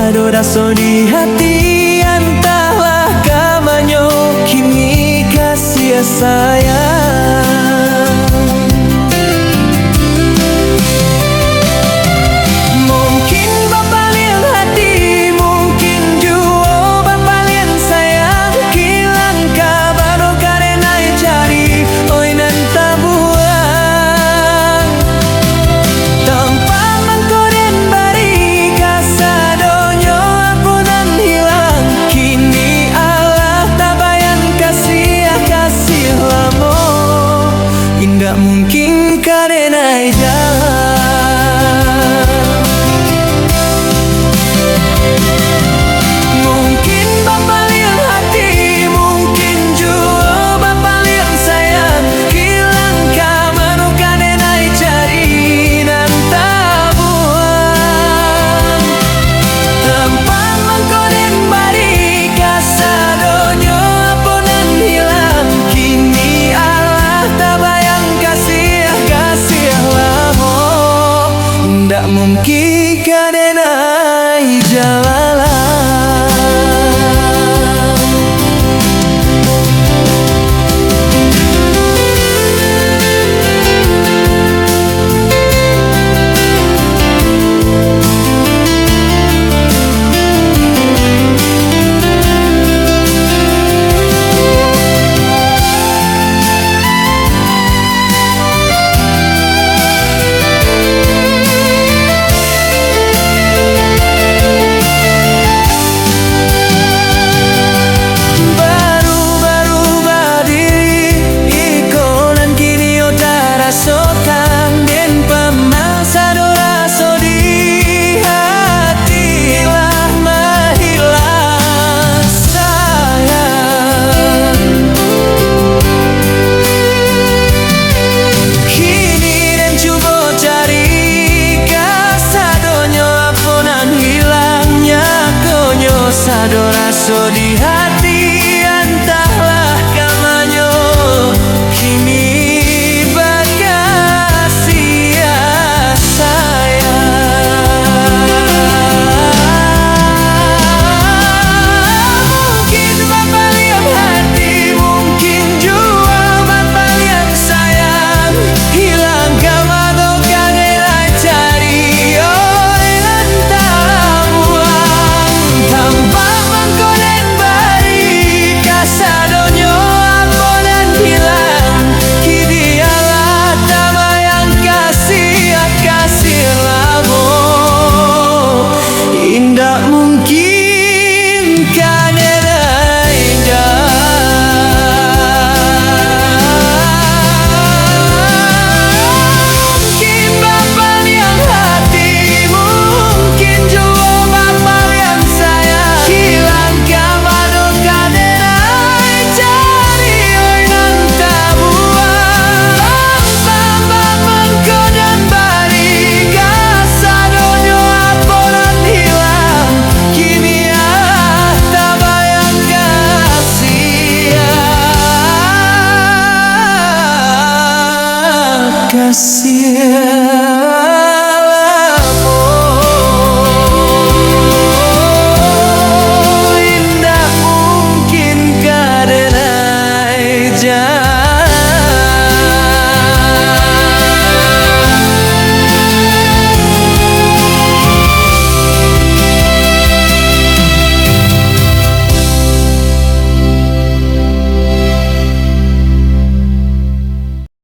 sado raso di hati, entahlah kamanyo kini kasih sayang. Mungkin bapak lian hati, mungkin juga bapak lian sayang, kilang kabar karena cari oi nan tabuang tanpa mengkoden bari kasadonyo apunan hilang. Kini Allah tabayan kasih lamo, indah mungkin karena jalan. Mungkin bapak lian hati, mungkin juga bapak lian sayang, kilang kamanu kadenai cari nan tabuang tanpa mengkoden bari kasadonyo apunan hilang. Kini Allah tabayang kasih lamo, ndak mungkin kadenai jalan. Sado raso di hati, entahlah kamanyo kini bakasih sayang. Mungkin bapak liam hati, mungkin juga bapak liam sayang, hilang kamano kangen cari oi nan tabuang tanpa mengkoden bari kasadonyo apunan hilang. Kini Allah tabayang kasih lamo, indah mungkin kadenai Mungkin bapak liang hati, mungkin juga bapak liang sayang, hilang kamano kadenai cari oi nan tabuang tanpa mengkoden bari kasadonyo apunan hilang. Kini Allah tabayang kasih